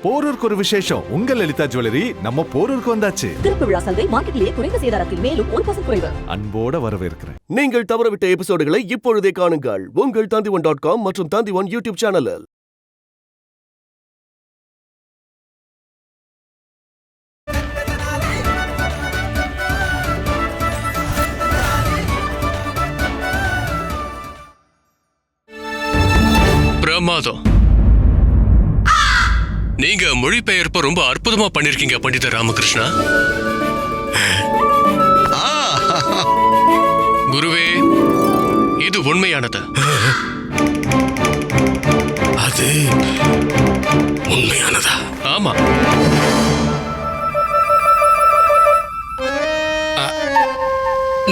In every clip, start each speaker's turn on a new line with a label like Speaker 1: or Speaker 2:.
Speaker 1: போரூருக்கு ஒரு விசேஷம். உங்கள் லலிதா ஜுவல்லரி நம்ம போரூருக்கு வந்தாச்சு.
Speaker 2: திறப்பு விழா சந்தை மார்க்கெட்டிலேயே குறைந்த சேதாரத்தில் மேலும் 1% குறைவு.
Speaker 1: அன்போட வரவேற்கிறேன்.
Speaker 3: நீங்கள் தவறவிட்ட எபிசோடுகளை இப்பொழுதே காணுங்கள் உங்கள் tandivan.com மற்றும் tandivan யூடியூப் சேனலில்.
Speaker 4: பிரமாதம். நீங்க மொழிபெயர்ப்ப ரொம்ப அற்புதமா பண்ணிருக்கீங்க பண்டித ராமகிருஷ்ணா. குருவே, இது உண்மையானது.
Speaker 5: அது உண்மையானதா?
Speaker 4: ஆமா.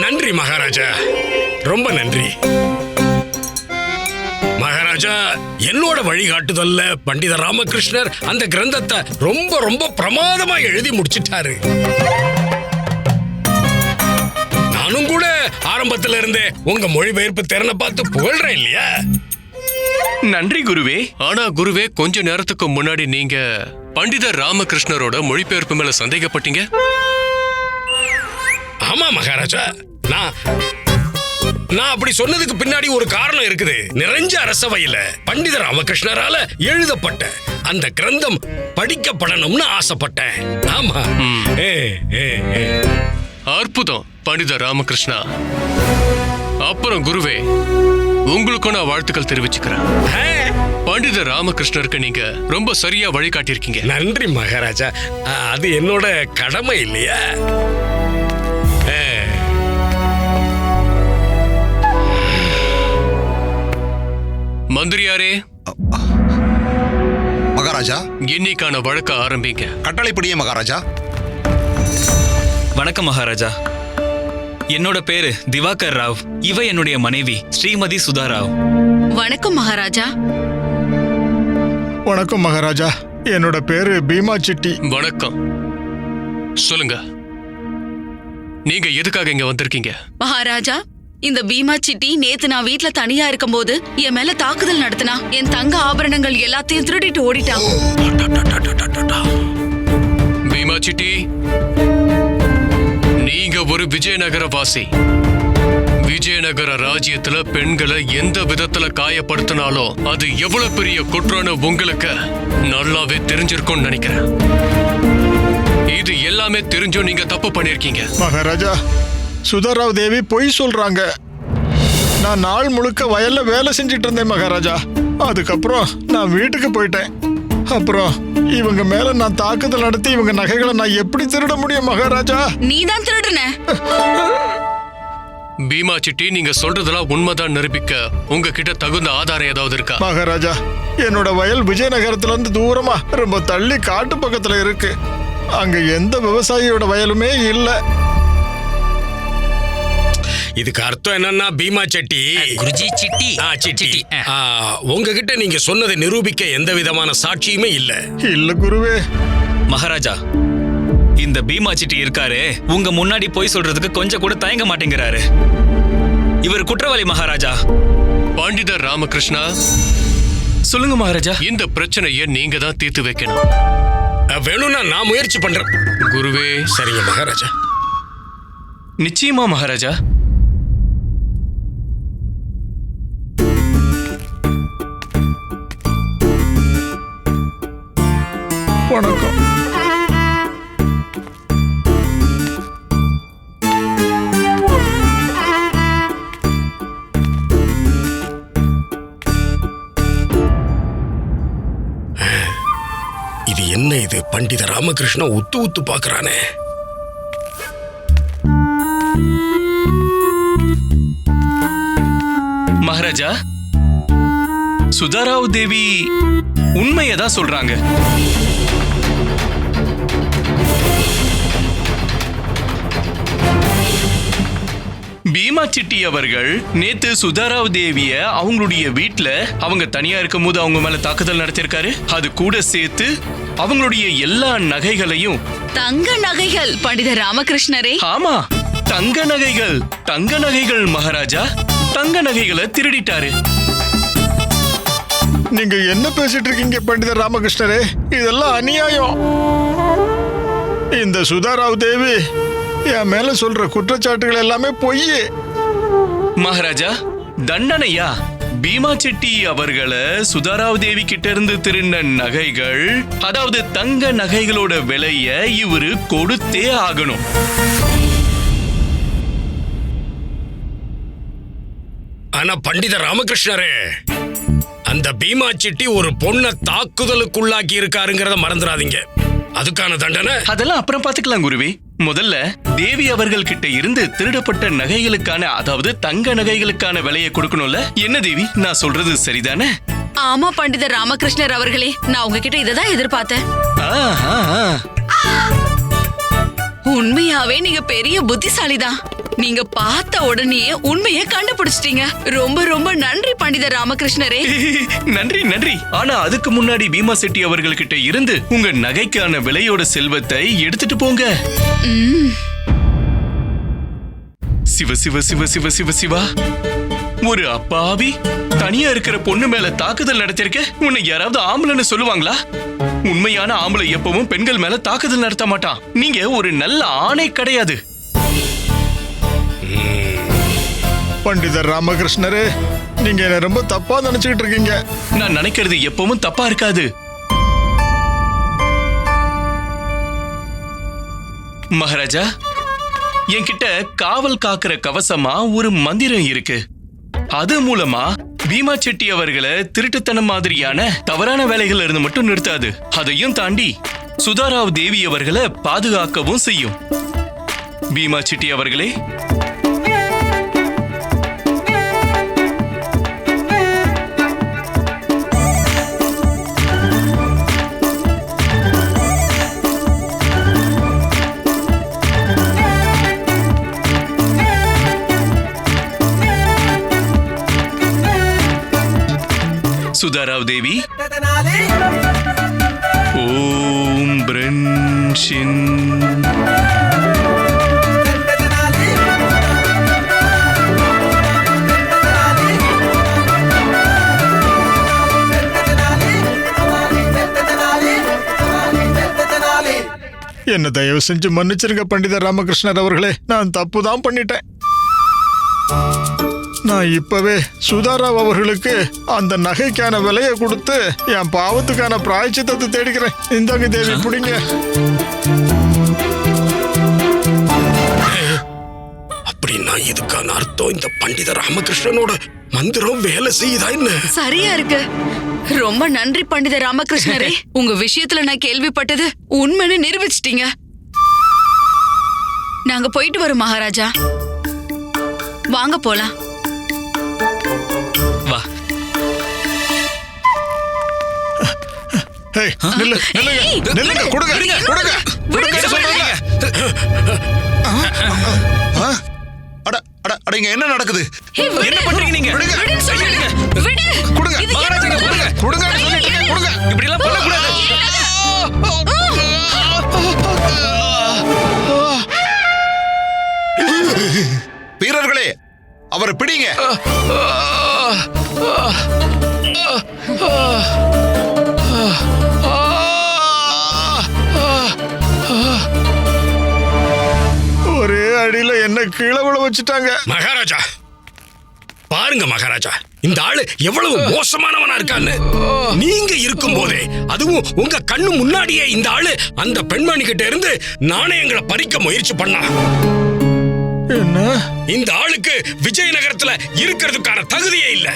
Speaker 5: நன்றி மகாராஜா, ரொம்ப நன்றி மகாராஜா. என்னோட வழிகாட்டுதல்ல பண்டித ராமகிருஷ்ணர் அந்த கிரந்தத்தை ரொம்ப ரொம்ப பிரமாதமா எழுதி முடிச்சிட்டாரு. நானும் கூட ஆரம்பத்துல இருந்தே உங்க மொழிபெயர்ப்பு திறனை பார்த்து புகழ்றேன் இல்லையா?
Speaker 4: நன்றி குருவே. ஆனா குருவே, கொஞ்ச நேரத்துக்கு முன்னாடி நீங்க பண்டித ராமகிருஷ்ணரோட மொழிபெயர்ப்பு மேல சந்தேகப்பட்டீங்க.
Speaker 5: ஆமா மகாராஜா, நான் அப்படி சொன்னதுக்கு பின்னாடி ஒரு காரணம் இருக்குது. நிறைஞ்ச அரசவையில பண்டித ராமகிருஷ்ணரால எழுதப்பட்ட அந்த கிரந்தம் படிக்கப்படணும்னு ஆசைப்பட்டேன். ஆமா.
Speaker 4: அற்புதம் பண்டித ராமகிருஷ்ணா. அப்புறம் குருவே, உங்களுக்கு நான் வாழ்த்துக்கள் தெரிவிச்சுக்கிறேன். பண்டித ராமகிருஷ்ணருக்கு நீங்க ரொம்ப சரியா வழிகாட்டியிருக்கீங்க.
Speaker 5: நன்றி மகாராஜா, அது என்னோட கடமை இல்லையா?
Speaker 4: மந்திரியாரே,
Speaker 6: மகாராஜா,
Speaker 4: இன்னைக்கான வழக்க ஆரம்பிங்க.
Speaker 6: கட்டளைப்படியே மகாராஜா.
Speaker 7: வணக்கம் மகாராஜா. என்னோட பேரு திவாகர் ராவ். இவ என்னுடைய மனைவி ஸ்ரீமதி சுதா ராவ்.
Speaker 8: வணக்கம் மகாராஜா.
Speaker 9: வணக்கம் மகாராஜா, என்னோட பேரு பீமா சிட்டி.
Speaker 4: வணக்கம். சொல்லுங்க, நீங்க எதுக்காக இங்க வந்திருக்கீங்க?
Speaker 8: மகாராஜா, இந்த பீமா சிட்டி நேத்து நான் வீட்ல தனியா இருக்கும் போது என் மேல தாக்குதல் நடத்தினா. என் தங்க ஆபரணங்கள் எல்லாத்தையும் திருடிட்டு ஓடிட்டான்.
Speaker 4: பீமா சிட்டி, நீங்க ஒரு விஜயநகர வாசி. விஜயநகர ராஜ்யத்துல பெண்களை எந்த விதத்துல காயப்படுத்தினாலும் அது எவ்வளவு பெரிய குற்றம்னு உங்களுக்கு நல்லாவே தெரிஞ்சிருக்கும்னு நினைக்கிறேன். இது எல்லாமே தெரிஞ்சும் நீங்க தப்பு பண்ணிருக்கீங்க.
Speaker 9: மகாராஜா, சுதாராவ் தேவி பொய் சொல்றாங்க. நான் நாள் முழுக்க வயல்ல வேலை செஞ்சிட்டு இருந்தேன் மகாராஜா. அதுக்கப்புறம் நான் வீட்டுக்கு போயிட்டேன். அப்புறம் இவங்க மேல நான் தாக்குதல் நடத்தி இவங்க நகைகளை நான் எப்படி திருட முடியும் மகாராஜா?
Speaker 8: நீதான் திருடுன.
Speaker 4: பீமா சிட்டி, நீங்க சொல்றதெல்லாம் உண்மைதான் நிரூபிக்க உங்ககிட்ட தகுந்த ஆதாரம் ஏதாவது இருக்கா?
Speaker 9: மகாராஜா, என்னோட வயல் விஜயநகரத்துல இருந்து தூரமா ரொம்ப தள்ளி காட்டு பக்கத்துல இருக்கு. அங்க எந்த விவசாயியோட வயலுமே இல்லை.
Speaker 5: இதுக்கு அர்த்தம் என்னன்னா பீமா செட்டி,
Speaker 7: குருஜி சிட்டி.
Speaker 5: சிட்டி, உங்ககிட்ட நீங்க சொன்னதை நிரூபிக்க எந்த விதமான சாட்சியுமே இல்ல.
Speaker 9: இல்ல குருவே.
Speaker 7: மகாராஜா, இந்த பீமா சிட்டி இருக்காரு, உங்க முன்னாடி போய் சொல்றதுக்கு கொஞ்சம் கூட தயங்க மாட்டேங்கிறாரு. இவர் குற்றவாளி மகாராஜா.
Speaker 4: பண்டித ராமகிருஷ்ணா,
Speaker 7: சொல்லுங்க மகாராஜா.
Speaker 4: இந்த பிரச்சனையை நீங்க தான் தீர்த்து வைக்கணும்.
Speaker 5: வேணும்னா நான் முயற்சி பண்றேன்.
Speaker 4: குருவே.
Speaker 5: சரிங்க மகாராஜா.
Speaker 7: நிச்சயமா மகாராஜா.
Speaker 9: வணக்கம்.
Speaker 5: இது என்ன? இது பண்டித ராமகிருஷ்ணா உத்து உத்து பாக்குறானே.
Speaker 7: மகாராஜா, சுதாராவ் தேவி உண்மையதான் சொல்றாங்க. பீமா சிட்டி அவர்கள் நேத்து சுதாராவ் தேவிய அவங்களுடைய வீட்டுல அவங்க தனியா இருக்கும் போது அவங்க மேல தாக்குதல் நடத்திருக்காரு. அது கூட சேர்த்து அவங்களுடைய எல்லா நகைகளையும்.
Speaker 8: தங்க நகைகள் பண்டித ராமகிருஷ்ணரே?
Speaker 7: ஆமா, தங்க நகைகள். தங்க நகைகள் மகாராஜா. தங்க நகைகளை திருடிட்டாரு.
Speaker 9: நீங்க என்ன பேசிட்டு இருக்கீங்க பண்டிதர் ராமகிருஷ்ணரே? இதெல்லாம் அநியாயம். இந்த சுதாராவ் தேவி என் மேல சொல்ற குற்றச்சாட்டுகள் எல்லாமே பொய்.
Speaker 7: மகாராஜா, தண்டனையா? பீமா செட்டி அவர்களை சுதாராவ் தேவி கிட்ட இருந்து திருடின நகைகள், அதாவது தங்க நகைகளோட விலைய இவரு கொடுத்தே ஆகணும்.
Speaker 5: ஆனா பண்டித ராமகிருஷ்ணரே, அந்த பீமா செட்டி ஒரு பொண்ணை தாக்குதலுக்குள்ளாக்கி இருக்காருங்கிறத மறந்துடாதீங்க. அதுக்கான தண்டனை
Speaker 7: அதெல்லாம் அப்புறம் பாத்துக்கலாம் குருவே. முதல்ல தேவி அவர்கள் கிட்ட இருந்து திருடப்பட்ட நகைகளுக்கான, அதாவது தங்க நகைகளுக்கான விலையை கொடுக்கணும்ல. என்ன தேவி, நான் சொல்றது சரிதானே?
Speaker 8: ஆமா பண்டிதர் ராமகிருஷ்ணர் அவர்களே, நான் உங்ககிட்ட இததான் எதிர்பார்த்தேன். உண்மையாவே நீங்க பெரிய புத்திசாலிதான். நீங்க பார்த்த உடனே உண்மையை கண்டுபிடிச்சிட்டீங்க. ரொம்ப ரொம்ப நன்றி பண்டிதர் ராமகிருஷ்ணரே.
Speaker 7: நன்றி நன்றி. ஆனா அதுக்கு முன்னாடி பீமா செட்டி அவர்கள் கிட்ட இருந்து உங்க நகைக்கான விலையோட செல்வத்தை எடுத்துட்டு போங்க. சிவ சிவ சிவ சிவ சிவ சிவா, ஒரு அப்பாவி தனியா இருக்கிற பொண்ணு மேல தாக்குதல் நடத்திருக்க. உன்னை யாராவது ஆம்பளைன்னு சொல்லுவாங்களா? உண்மையான ஆம்பளை எப்பவும் பெண்கள் மேல தாக்குதல் நடத்த மாட்டான். நீங்க ஒரு நல்ல ஆணை கிடையாது.
Speaker 9: பண்டிதர் ராமகிருஷ்ணரே, நீங்க என்ன ரொம்ப தப்பா நினைச்சுக்கிட்டு இருக்கீங்க.
Speaker 7: நான் நினைக்கிறது எப்பவும் தப்பா இருக்காது. மகாராஜா, என்கிட்ட காவல் காக்கிற கவசமா ஒரு மந்திரம் இருக்கு. அது மூலமா பீமா செட்டி அவர்களை திருட்டுத்தனம் மாதிரியான தவறான வேலைகள் இருந்து மட்டும் நிறுத்தாது, அதையும் தாண்டி சுதாராவ் தேவி அவர்களை பாதுகாக்கவும் செய்யும். பீமா செட்டி அவர்களே, சுதாராவ் தேவி, ஓம் பிரன்ஷின்.
Speaker 9: என்ன தயவு செஞ்சு மன்னிச்சிருங்க பண்டிதர் ராமகிருஷ்ணர் அவர்களே. நான் தப்பு தான் பண்ணிட்டேன். நான் இப்பவே சுதாராவ் அவர்களுக்கு அந்த நகைக்கான விலையை கொடுத்து என் பாவத்துக்கான பிராயச்சித்தத்தை தேடிக்கிறேன். இந்தாங்க தேவி, பிடிங்க.
Speaker 5: அப்படின்னா இதுக்கான அர்த்தம் இந்த பண்டித ராமகிருஷ்ணனோட மந்திரம் வேலை செய்யுதா என்ன?
Speaker 8: சரியா இருக்கு. ரொம்ப நன்றி பண்டிதர் ராமகிருஷ்ணரே. உங்க விஷயத்துல நான் கேள்விப்பட்டது உண்மைன்னு நிரூபிச்சிட்டீங்க. நாங்க போயிட்டு வரோம் மகாராஜா. வாங்க போலாம்.
Speaker 7: வா.
Speaker 9: ஏய், நில்லு, நில்லுங்க,
Speaker 8: ஏய்,
Speaker 9: நில்லுங்க,
Speaker 8: விடு,
Speaker 9: கொடுங்க,
Speaker 8: விடு,
Speaker 9: கொடுங்க,
Speaker 8: விடு,
Speaker 9: கொடுங்க,
Speaker 8: விடு,
Speaker 9: சொல்றீங்க.
Speaker 1: அட அட அட, இங்க என்ன நடக்குது?
Speaker 8: ஏய், விடு.
Speaker 7: என்ன பண்றீங்க நீங்க?
Speaker 9: விடுங்க.
Speaker 8: விடுன்னு சொல்றேன்ல. விடு.
Speaker 9: கொடுங்க,
Speaker 8: இது
Speaker 9: மகாராஜா,
Speaker 8: என்ன
Speaker 9: கொடுங்க, கொடுங்க, சொல்லிட்டீங்க, கொடுங்க.
Speaker 7: இப்படி எல்லாம் பண்ணக்கூடாது.
Speaker 1: வீரர்களே, அவரை பிடிங்க.
Speaker 9: ஒரே அடியில என்ன கீழே விழ வச்சுட்டாங்க.
Speaker 5: மகாராஜா பாருங்க மகாராஜா, இந்த ஆளு எவ்வளவு மோசமானவனா இருக்கான்னு. நீங்க இருக்கும் போதே, அதுவும் உங்க கண்ணு முன்னாடியே இந்த ஆளு அந்த பெண்மணி கிட்ட இருந்து நாணயங்களை பறிக்க முயற்சி பண்ணா.
Speaker 9: என்ன?
Speaker 5: இந்த ஆளுக்கு விஜயநகரத்துல இருக்கிறதுக்கான தகுதியே இல்ல.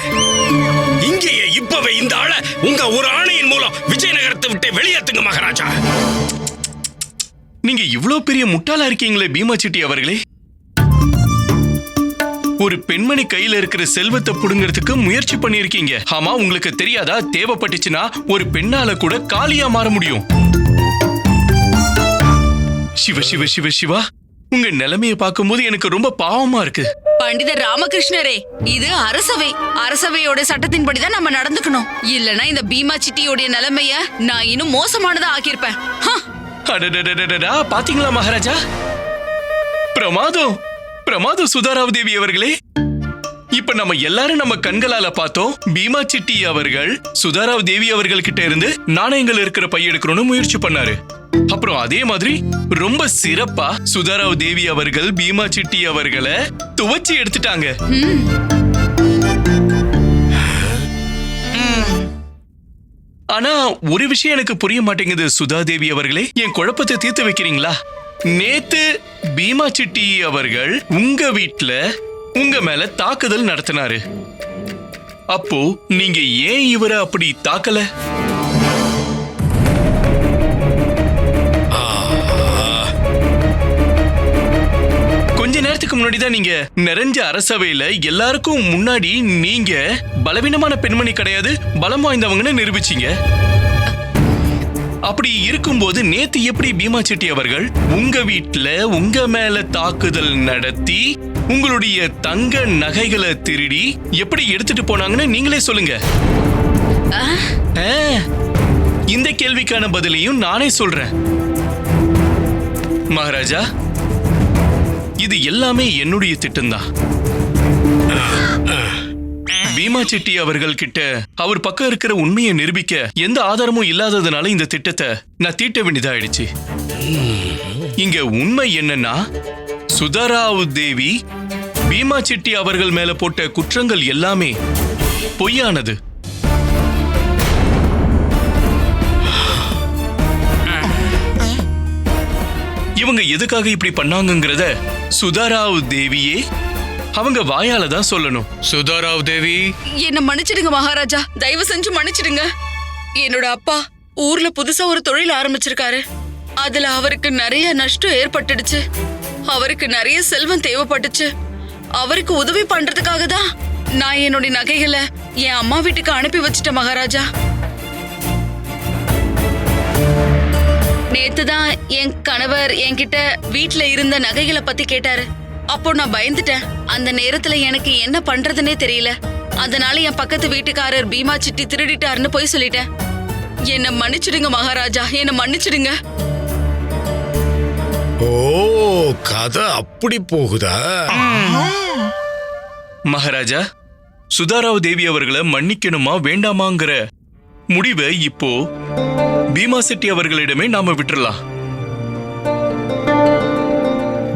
Speaker 5: இங்கேயே இப்பவே இந்த ஆளை உங்க ஒரு ஆணையின் மூலம் விஜயநகரத்தை விட்டு வெளியேத்துங்க மகாராஜா.
Speaker 7: நீங்க இவ்வளவு பெரிய முட்டாளா இருக்கீங்களே பீமா செட்டி அவர்களே. ஒரு பெண்மணி கையில இருக்கிற செல்வத்தை புடுங்கிறதுக்கு முயற்சி பண்ணிருக்கீங்க. ஆமா, உங்களுக்கு தெரியாதா, தேவைப்பட்டுச்சுன்னா ஒரு பெண்ணால கூட காலியா மாற முடியும். சிவ சிவ சிவ சிவா, உங்க நிலைமையை பார்க்கும்போது எனக்கு ரொம்ப பாவமா இருக்கு.
Speaker 8: பண்டிதர் ராமகிருஷ்ணரே, இது அரசவை. அரசவையோட சட்டத்தின்படிதான் நம்ம நடந்துக்கணும். இல்லனா இந்த பீமா சிட்டியோட நிலைமைய நான் இன்னும் மோசமானதா ஆக்கியிருப்பேன்.
Speaker 7: அடடடடடடா, பாத்தீங்களா மகாராஜா? பிரமாதம் பிரமாதம் சுதாராவ் தேவி அவர்களே. இப்ப நம்ம எல்லாரும் நம்ம கண்களால பார்த்தோம். பீமா சிட்டி அவர்கள் சுதாராவ் தேவி அவர்கள் கிட்ட இருந்து நாணயங்கள் இருக்கிற பை எடுக்கணும்னு முயற்சி பண்ணாரு. அப்புறம் அதே மாதிரி ரொம்ப சிறப்பா சுதாராவ் தேவி அவர்கள் பீமா சிட்டி அவர்களை துவச்சி எடுத்துட்டாங்க. ஆனா ஒரு விஷயம் எனக்கு புரிய மாட்டேங்குது சுதா தேவி அவர்களே, என் குழப்பத்தை தீர்த்து வைக்கிறீங்களா? நேத்து பீமா சிட்டி அவர்கள் உங்க வீட்ல உங்க மேல தாக்குதல் நடத்தினாரு. அப்போ நீங்க ஏன் இவரை அப்படி தாக்கல? கொஞ்ச நேரத்துக்கு முன்னாடி தான் நீங்க நிறைஞ்ச அரசவையில எல்லாருக்கும் முன்னாடி நீங்க பலவீனமான பெண்மணி கிடையாது, பலம் வாய்ந்தவங்கன்னு நிரூபிச்சீங்க. அப்படி இருக்கும்போது நேத்து எப்படி பீமா செட்டி அவர்கள் உங்க வீட்டுல உங்க மேல தாக்குதல் நடத்தி உங்களுடைய தங்க நகைகளை திருடி எப்படி எடுத்துட்டு போனாங்கன்னு நீங்களே சொல்லுங்க. இந்த கேள்விக்கான பதிலையும் நானே சொல்றேன். மகாராஜா, இது எல்லாமே என்னுடைய திட்டம்தான். பீமா செட்டி அவர்கள் கிட்ட அவர் பக்கம் இருக்கிற உண்மையை நிரூபிக்க எந்த ஆதாரமும் இல்லாததுனால இந்த திட்டத்தை நான் தீட்ட வேண்டியதாயிடுச்சு. இங்க உண்மை என்னன்னா, சுதாராவ் தேவி பீமா செட்டி அவர்கள் மேல போட்ட குற்றங்கள் எல்லாமே பொய்யானது. இவங்க எதுக்காக இப்படி பண்ணாங்கங்கறத சுதாராவ் தேவியே அவங்க வாயால தான் சொல்லணும்.
Speaker 4: சுதாராவ் தேவி,
Speaker 8: என்ன மன்னிச்சிடுங்க மகாராஜா, தயவு செஞ்சு மன்னிச்சிடுங்க. என்னோட அப்பா ஊர்ல புதுசா ஒரு தொழில் ஆரம்பிச்சிருக்காரு. அதுல அவருக்கு நிறைய நஷ்டம் ஏற்பட்டுடுச்சு. அவருக்கு நிறைய செல்வம் தேவைப்பட்டுச்சு. அவருக்கு உதவி பண்றதுக்காக தான் நான் என்னோட நகைகளை என் அம்மா வீட்டுக்கு அனுப்பி வச்சிட்டேன் மகாராஜா. நேத்துதான் என் கணவர் என்கிட்ட வீட்டுல இருந்த நகைகளை பத்தி கேட்டாரு. அப்போ நான் பயந்துட்டேன். அந்த நேரத்துல எனக்கு என்ன பண்றதுன்னே தெரியல. அதனால என் பக்கத்து வீட்டுக்காரர் பீமா சிட்டி திருடிட்டாருன்னு போய் சொல்லிட்டேன். என்ன மன்னிச்சிடுங்க மகாராஜா, என்ன மன்னிச்சிடுங்க.
Speaker 5: ஓ, கதை அப்படி போகுதா?
Speaker 7: மகாராஜா, சுதாராவ் தேவி அவர்களை மன்னிக்கணுமா வேண்டாமாங்கிற முடிவை இப்போ பீமா செட்டி அவர்களிடமே நாம விட்டுறலாம்.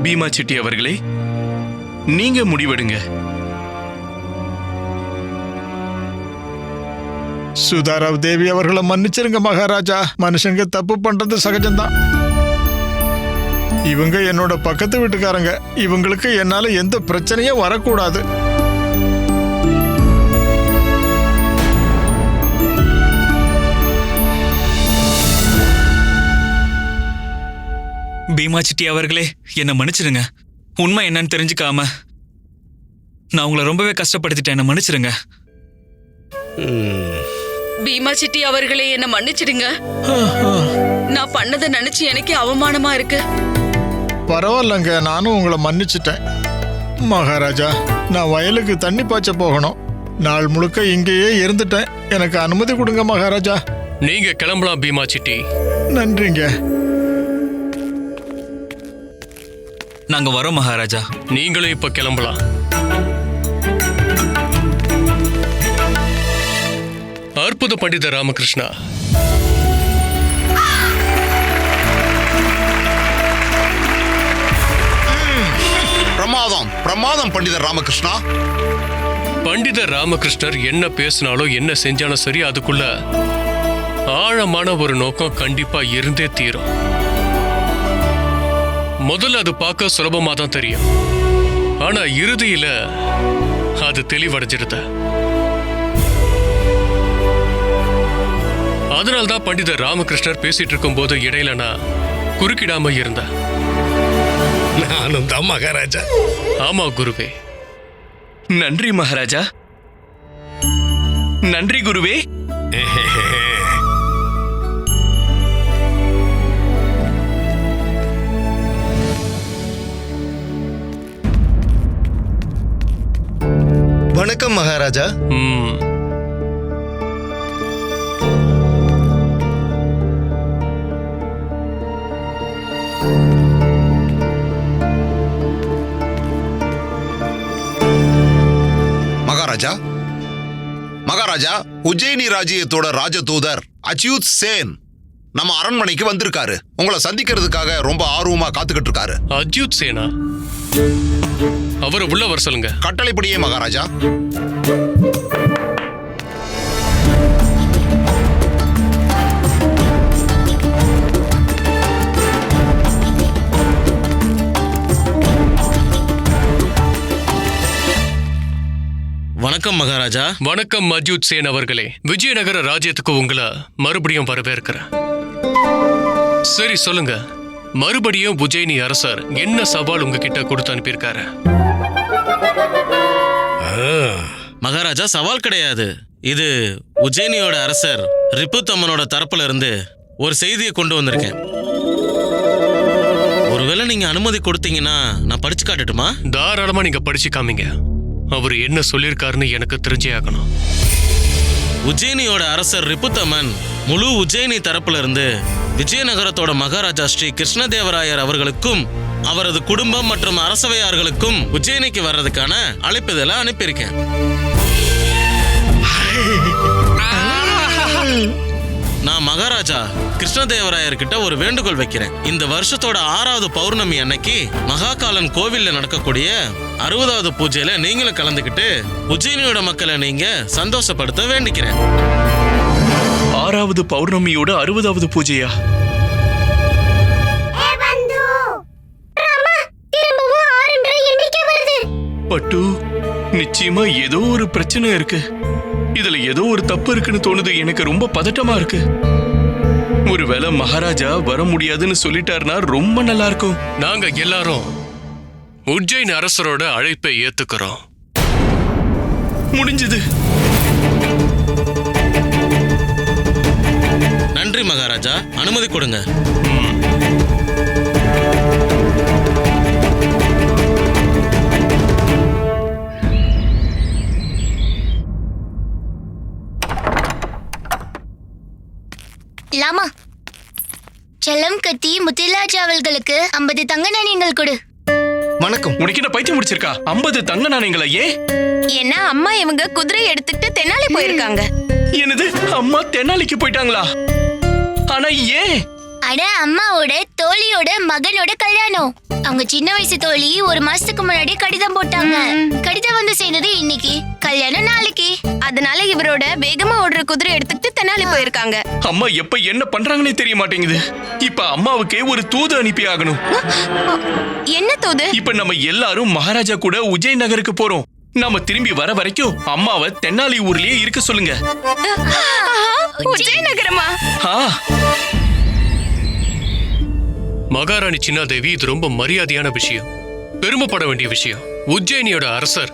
Speaker 7: பீமா செட்டி அவர்களே, நீங்க முடிவெடுங்க.
Speaker 9: சுதாராவ் தேவி அவர்களை மன்னிச்சிருங்க மகாராஜா. மனுஷங்க தப்பு பண்றது சகஜம்தான். இவங்க என்னோட பக்கத்து வீட்டுக்காரங்க. இவங்களுக்கு என்னால எந்த பிரச்சனையும் வரக்கூடாது.
Speaker 6: பீமா சிட்டி அவர்களே, என்ன மன்னிச்சிடுங்க. உண்மை என்னன்னு தெரிஞ்சுக்காம நான் உங்களை ரொம்பவே கஷ்டப்படுத்திட்டேன். என்ன மன்னிச்சிடுங்க.
Speaker 8: பீமா சிட்டி அவர்களே, என்ன மன்னிச்சிடுங்க. நான் பண்ணதை நினைச்சு எனக்கே அவமானமா இருக்கு.
Speaker 9: பரவாயில்லங்க, நானும் உங்களை மன்னிச்சிட்டேன். மகாராஜா, நான் வயலுக்கு தண்ணி பாய்ச்ச போகணும். நாள் முழுக்க இங்கேயே இருந்துட்டேன். எனக்கு அனுமதி கொடுங்க மகாராஜா.
Speaker 4: நீங்க கிளம்பலாம் பீமா சிட்டி.
Speaker 9: நன்றிங்க.
Speaker 6: நாங்க வரோம் மகாராஜா.
Speaker 4: நீங்களும் இப்ப கிளம்பலாம். அற்புத பண்டித ராமகிருஷ்ணா,
Speaker 10: பிரமாதம் பிரமாதம் பண்டிதர் ராமகிருஷ்ணா.
Speaker 4: பண்டிதர் ராமகிருஷ்ணர் என்ன பேசினாலும் என்ன செஞ்சாலும் சரி, அதுக்குள்ள ஆழமான ஒரு நோக்கம் கண்டிப்பா இருந்தே தீரும். முதல்ல அது பார்க்க சுலபமா தான் தெரியும், ஆனா இறுதியில அது தெளிவடைஞ்சிருது. அதனால்தான் பண்டிதர் ராமகிருஷ்ணர் பேசிட்டு இருக்கும் போது இடையில நான் குறுக்கிடாம இருந்தேன்.
Speaker 5: நானும் தான் மகாராஜா.
Speaker 4: ஆமா குருவே.
Speaker 7: நன்றி மகாராஜா. நன்றி குருவே.
Speaker 10: வணக்கம் மகாராஜா. மகாராஜா. மகாராஜா, உஜ்ஜயினி ராஜ்யத்தோட ராஜதூதர் அச்யுத் சேன் நம்ம அரண்மனைக்கு வந்திருக்காரு. உங்களை சந்திக்கிறதுக்காக ரொம்ப ஆர்வமா காத்துக்கிட்டு இருக்காரு.
Speaker 4: அஜித் சேனா? அவரை உள்ள வர சொல்லுங்க.
Speaker 10: கட்டளைப்படியே மகாராஜா.
Speaker 11: வணக்கம் மகாராஜா.
Speaker 4: வணக்கம் அஜித் சேன் அவர்களே. விஜயநகர ராஜ்யத்துக்கு உங்களை மறுபடியும் வரவேற்கிறேன். சரி சொல்லுங்க, மறுபடியும் உஜ்ஜயினி அரசர் என்ன சவால் உங்ககிட்ட கொடுத்து அனுப்பியிருக்காரு?
Speaker 11: மகாராஜா, சவால் கிடையாது. இது உஜ்ஜயினியோட அரசர் ரிப்புத்தம்மனோட தரப்புல இருந்து ஒரு செய்தியை கொண்டு வந்திருக்கேன். ஒருவேளை நீங்க அனுமதி கொடுத்தீங்கன்னா நான் படிச்சு காட்டட்டுமா?
Speaker 4: தாராளமா நீங்க படிச்சு காமிங்க. அவர் என்ன சொல்லியிருக்காருன்னு எனக்கு தெரிஞ்சே ஆகணும்.
Speaker 11: உஜ்ஜயினியோட அரசர் ரிப்புத்தமன் முழு உஜ்ஜயினி தரப்புல இருந்து விஜயநகரத்தோட மகாராஜா ஸ்ரீ கிருஷ்ணதேவராயர் அவர்களுக்கும் அவரது குடும்பம் மற்றும் அரசவையார்களுக்கும் உஜ்ஜயினிக்கு வர்றதுக்கான அழைப்புதலை அனுப்பியிருக்கேன். நான் மகாராஜா கிருஷ்ணதேவராயர் கிட்ட ஒரு வேண்டுகோள் வைக்கிறேன். இந்த வருஷத்தோட 6வது பௌர்ணமி அன்னைக்கு மகாகாலன் கோவில்ல நடக்கக்கூடிய 60வது பூஜையில நீங்களும் கலந்துக்கிட்டு உஜ்ஜயினியோட மக்களை நீங்க சந்தோஷப்படுத்த வேண்டிக்கிறேன்.
Speaker 7: 6வது பௌர்ணமியோட 60வது பூஜையா? பட்டு, நிச்சயமா ஏதோ ஒரு பிரச்சனை இருக்கு. இதுல ஏதோ ஒரு தப்பு இருக்குன்னு தோணுது. எனக்கு ரொம்ப பதட்டமா இருக்கு. ஒருவேளை மகாராஜா வர முடியாதுன்னு சொல்லிட்டாருன்னா ரொம்ப நல்லா இருக்கும்.
Speaker 4: நாங்க எல்லாரும் உஜ்ஜயினி அரசரோட அழைப்பை ஏத்துக்கிறோம்.
Speaker 7: முடிஞ்சது.
Speaker 11: நன்றி மகாராஜா, அனுமதி கொடுங்க.
Speaker 12: லாமா, செல்லம் கத்தி முத்திராஜ் அவர்களுக்கு 50 தங்க நாணயங்கள் கொடு.
Speaker 10: வணக்கம்.
Speaker 7: உனக்கு என்ன பைத்தியம் முடிச்சிருக்கா? 50 தங்க நாணயங்களா? ஏன்?
Speaker 12: ஏன்னா அம்மா இவங்க குதிரை எடுத்துக்கிட்டு தென்னாலி போயிருக்காங்க.
Speaker 7: என்னது, அம்மா தென்னாலிக்கு போயிட்டாங்களா? ஆனா ஏன்?
Speaker 12: அட, அம்மாவோட தோழியோட மகனோட கல்யாணம். அவங்க சின்ன வயசு தோழி 1 மாசத்துக்கு முன்னாடி கடிதம் போட்டாங்க. கடிதம் வந்து சேர்ந்தது இன்னைக்கு, கல்யாணம் நாளைக்கு. அதனால இவரோட வேகமா ஓடுற குதிரை எடுத்துக்கிட்டு தென்னாலி போயிருக்காங்க.
Speaker 7: அம்மா எப்ப என்ன பண்றாங்கன்னே தெரிய மாட்டேங்குது. இப்ப அம்மாவுக்கே ஒரு தூது அனுப்பி ஆகணும்.
Speaker 12: என்ன தூது?
Speaker 7: இப்ப நம்ம எல்லாரும் மகாராஜா கூட உஜ்ஜயினி நகருக்கு போறோம். நாம திரும்பி வர வரைக்கும் அம்மாவை தென்னாலி ஊர்லயே இருக்க சொல்லுங்க.
Speaker 12: உஜ்ஜயினி நகரமா?
Speaker 4: மகாராணி சின்னாதேவி, இது ரொம்ப மரியாதையான விஷயம், பெருமைப்பட வேண்டிய விஷயம். உஜ்ஜயினியோட அரசர்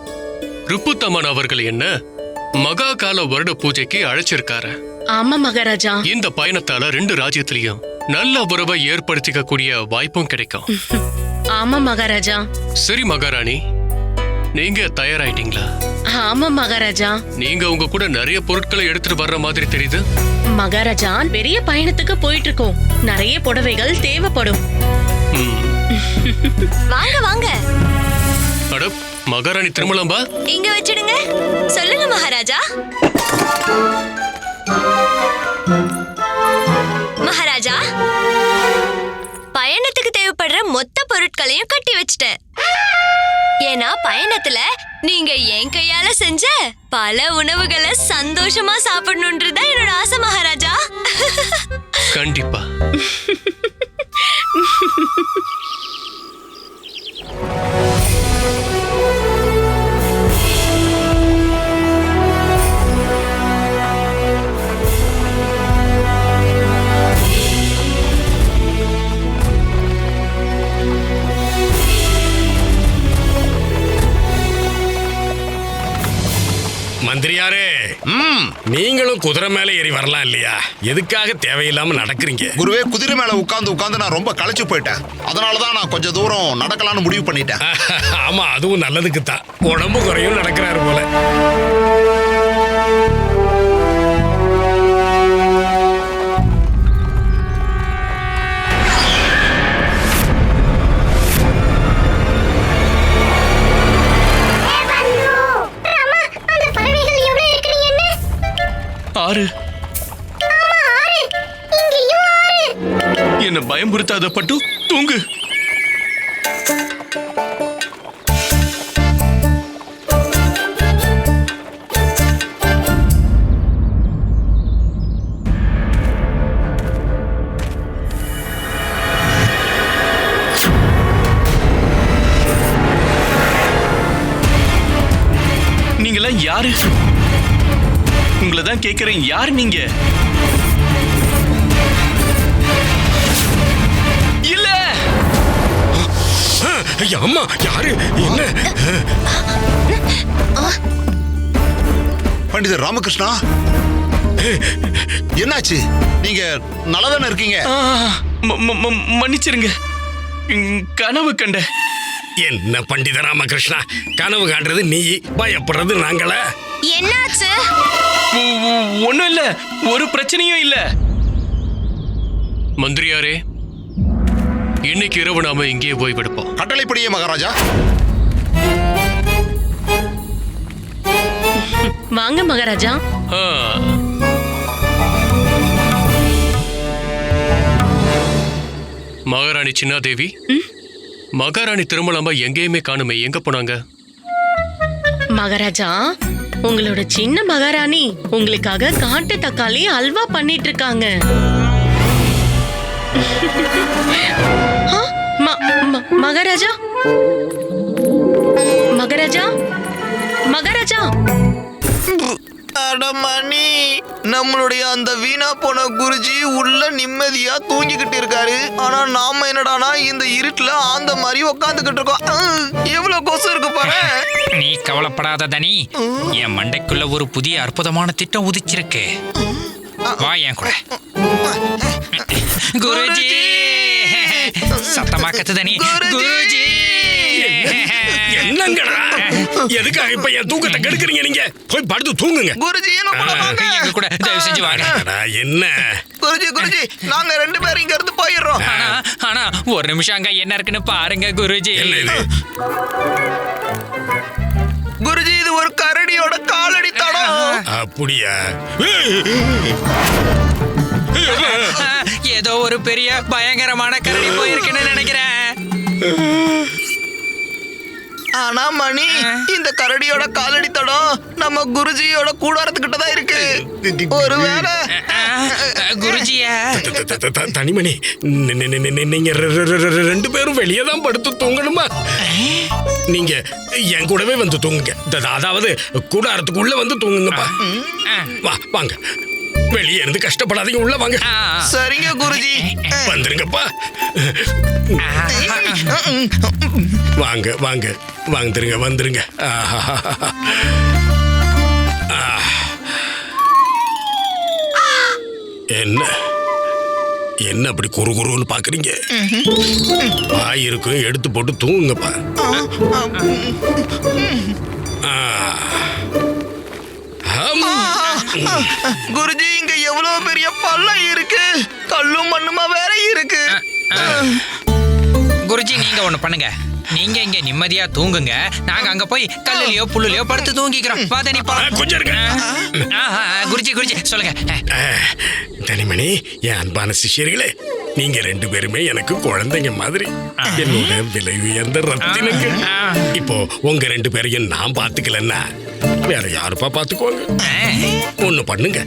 Speaker 4: ரிப்புத்தமன் அவர்கள் என்ன மகா கால வருட பூஜைக்கு அழைச்சிருக்காரு.
Speaker 8: ஆமா மகாராஜா.
Speaker 4: இந்த பயணத்தால 2 ராஜ்யத்திலையும் நல்ல உறவை ஏற்படுத்திக்க கூடிய வாய்ப்பும் கிடைக்கும்.
Speaker 8: ஆமா மகாராஜா.
Speaker 4: சரி மகாராணி, நீங்க தயாராயிட்டீங்களா?
Speaker 8: ஆமா மகாராஜா.
Speaker 4: நீங்க உங்க கூட நிறைய பொருட்களை எடுத்துட்டு வர்ற மாதிரி தெரியுது.
Speaker 8: மகாராஜா, பெரிய பயணத்துக்கு போயிட்டு இருக்கோம். நிறைய புடவைகள் தேவைப்படும்.
Speaker 12: வாங்க வாங்க.
Speaker 4: அட, மகாராணி திருமலம்பா,
Speaker 12: இங்க வச்சிடுங்க. சொல்லுங்க மகாராஜா. மகாராஜா, பயணத்துக்கு தேவைப்படுற மொத்த பொருட்களையும் கட்டி வச்சிட்டேன். ஏன்னா பயணத்துல நீங்க என் கையால செஞ்ச பல உணவுகளை சந்தோஷமா சாப்பிடணும்ன்றதுதான் என்னோட ஆசை மகாராஜா.
Speaker 4: கண்டிப்பா.
Speaker 5: மந்திரியாரே, நீங்களும் குதிரை மேல ஏறி வரலாம் இல்லையா? எதுக்காக தேவையில்லாம நடக்கிறீங்க?
Speaker 10: குருவே, குதிரை மேல உட்கார்ந்து நான் ரொம்ப களைச்சு போயிட்டேன். அதனாலதான் நான் கொஞ்சம் தூரம் நடக்கலாம்னு முடிவு பண்ணிட்டேன்.
Speaker 5: ஆமா, அதுவும் நல்லதுக்கு தான். உடம்பு குறையும் நடக்கிறாரு போல.
Speaker 7: ஆறு. என்ன பயமுறுத்தாத பட்டு, தூங்கு. நீங்களாம் யாரு? உங்களை தான் கேக்குறேன், யார் நீங்க? இல்ல.
Speaker 5: ஐயா, அம்மா யாரு? என்ன?
Speaker 10: பண்டிதர் ராமகிருஷ்ணா, என்னாச்சு? நீங்க நல்லாதானே இருக்கீங்க?
Speaker 7: மன்னிச்சிருங்க, கனவு கண்ட.
Speaker 5: என்ன பண்டித ராமகிருஷ்ணா, கனவு காண்றது நீ, பயப்படுறது நாங்கள?
Speaker 12: என்னாச்சு?
Speaker 7: ஒண்ணும் இல்ல, ஒரு பிரச்சனையும் இல்ல.
Speaker 4: மந்திரியாரே, இன்னைக்கு இரவு நாம இங்கேயே ஓய்வெடுப்போம்.
Speaker 10: கட்டளைப்படியே மகாராஜா.
Speaker 8: வாங்க மகாராஜா.
Speaker 4: மகாராணி சின்னாதேவி, மகாராணி திருமலாம்பா எங்கேயுமே காணுமே, எங்க போனாங்க?
Speaker 8: மகாராஜா, உங்களோட சின்ன மகாராணி உங்களுக்காக காட்டு தக்காளி அல்வா பண்ணிட்டு இருக்காங்க. மகாராஜா, மகாராஜா, மகாராஜா.
Speaker 13: அடமணி, நம்மளுடைய அந்த வீணா போன குருஜி உள்ள நிம்மதியா தூங்கிக்கிட்டு இருக்காரு. ஆனா நாம என்னடானா இந்த இருட்டுல ஆந்த மாதிரி உக்காந்துக்கிட்டு இருக்கோம். எவ்வளவு கொசு இருக்கு பாரு.
Speaker 14: நீ கவலைப்படாத தனி, என் மண்டைக்குள்ள ஒரு புதிய அற்புதமான திட்டம் உதிச்சிருக்கு. வா என் கூட. குருஜி, சத்தமா கத்து தனி. குருஜி,
Speaker 5: என்னங்கடா? எதுக்காக இப்ப என் தூக்கத்தை கெடுக்குறீங்க? நீங்க போய் படுத்து தூங்குங்க.
Speaker 13: குருஜி,
Speaker 14: எங்க கூட தயவு செஞ்சு வாங்க.
Speaker 5: என்ன
Speaker 13: குருஜி, குருஜி, நாங்க 2 பேரும் இங்க இருந்து போயிடுறோம்.
Speaker 14: ஆனா ஒரு நிமிஷம் அங்க என்ன இருக்குன்னு பாருங்க குருஜி.
Speaker 13: குருஜி, இது ஒரு கரடியோட காலடி தடம்.
Speaker 5: அப்படியா?
Speaker 14: ஏதோ ஒரு பெரிய பயங்கரமான கரடி போயிருக்குன்னு நினைக்கிறேன்.
Speaker 13: ஆனா மணி, இந்த கரடியோட காலடி தடம் நம்ம குருஜியோட கூடாரத்துக்கிட்ட தான் இருக்கு. ஒருவேளை
Speaker 14: குருஜியா?
Speaker 5: தனிமணி, நீங்க 2 பேரும் வெளியே தான் படுத்து தூங்கணுமா? நீங்க என் கூடவே வந்து தூங்குங்க. அதாவது கூடாரத்துக்குள்ள வந்து தூங்குங்கப்பா. வாங்க, வெளியே இருந்து கஷ்டப்படாதீங்க, உள்ள வாங்க.
Speaker 13: சரிங்க குருஜி.
Speaker 5: வந்துருங்கப்பா. வாங்க வாங்க, வந்துருங்க வந்துருங்க. என்ன என்ன அப்படி குறு குறுன்னு பாக்குறீங்க? வாயிருக்கும், எடுத்து போட்டு தூங்குங்கப்பா.
Speaker 13: குருஜி, இங்க எவ்வளவு பெரிய பள்ளம் இருக்கு. கல்லும் மண்ணுமா வேற இருக்கு.
Speaker 14: குருஜி, நீங்க ஒண்ணு பண்ணுங்க. நீங்க இங்க நிம்மதியா தூங்குங்க. நாங்க அங்க போய் கல்லுலயோ புல்லுலயோ படுத்து தூங்கிக்கிறோம். வாதனி
Speaker 5: கொஞ்சம் இருங்க.
Speaker 14: குருஜி, குருஜி சொல்லுங்க.
Speaker 5: தனிமணி, என் அன்பான சிஷ்யர்களே, நீங்க 2 பேருமே எனக்கு குழந்தைங்க மாதிரி. என்னோட விலை உயர்ந்த ரத்தினங்கள். இப்போ உங்க 2 பேரையும் நான் பாத்துக்கலன்னா வேற யாருப்பா பாத்துக்குவாங்க? ஒண்ணு பண்ணுங்க,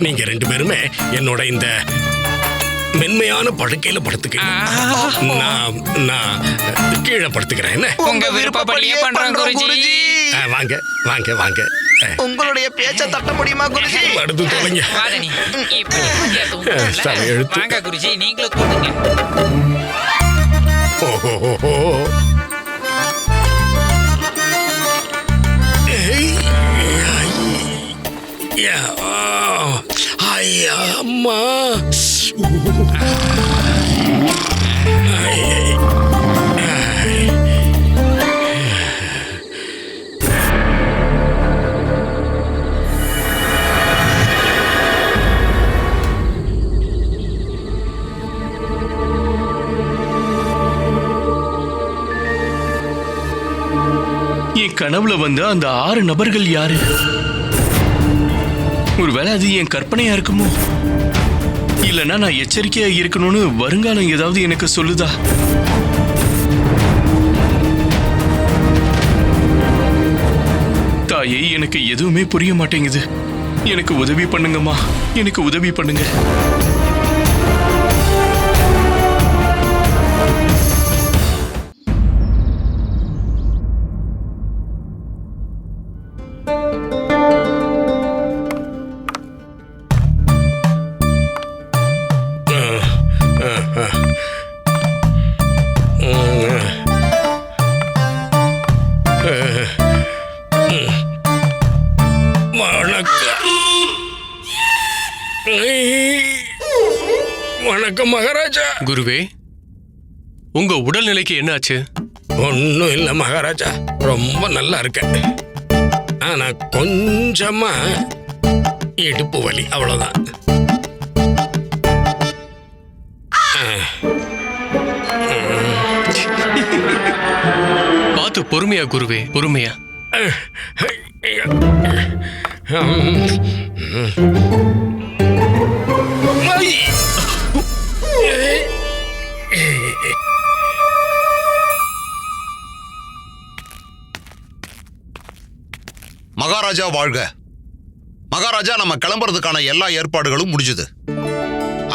Speaker 5: நீங்க 2 பேருமே என்னோட இந்த மென்மையான படுக்கையில படுத்துக்கிறேன். நான் கீழே படுத்துக்கிறேன்.
Speaker 14: உங்க விருப்பப்படியே பண்றோம் குருஜி.
Speaker 5: வாங்க வாங்க வாங்க.
Speaker 13: உங்களுடைய பேச்ச தட்ட முடியுமா குருஜி?
Speaker 5: படுத்து தொலைங்க.
Speaker 14: வாதனி, வாங்க குருஜி, நீங்களும் தூங்குங்க.
Speaker 5: ஓஹோ, அம்மா.
Speaker 7: என் கனவுல வந்து அந்த 6 நபர்கள் யாரு? ஒருவேளை அது என் கற்பனையா இருக்குமோ? இல்லைன்னா நான் எச்சரிக்கையா இருக்கணும்னு வருங்காலம் ஏதாவது எனக்கு சொல்லுதா? தாயே, எனக்கு எதுவுமே புரிய மாட்டேங்குது. எனக்கு உதவி பண்ணுங்கம்மா, எனக்கு உதவி பண்ணுங்க.
Speaker 5: வணக்கம் மகாராஜா.
Speaker 4: குருவே, உங்க உடல்நிலைக்கு என்னாச்சு?
Speaker 5: ஒன்னும் இல்ல மகாராஜா, ரொம்ப நல்லா இருக்கேன். ஆனா கொஞ்சமா இடுப்பு வலி, அவ்வளவுதான்.
Speaker 4: பார்த்து பொறுமையா குருவே, பொறுமையா.
Speaker 10: மகாராஜா வாழ்க. மகாராஜா, நம்ம கிளம்புறதுக்கான எல்லா ஏற்பாடுகளும் முடிஞ்சது.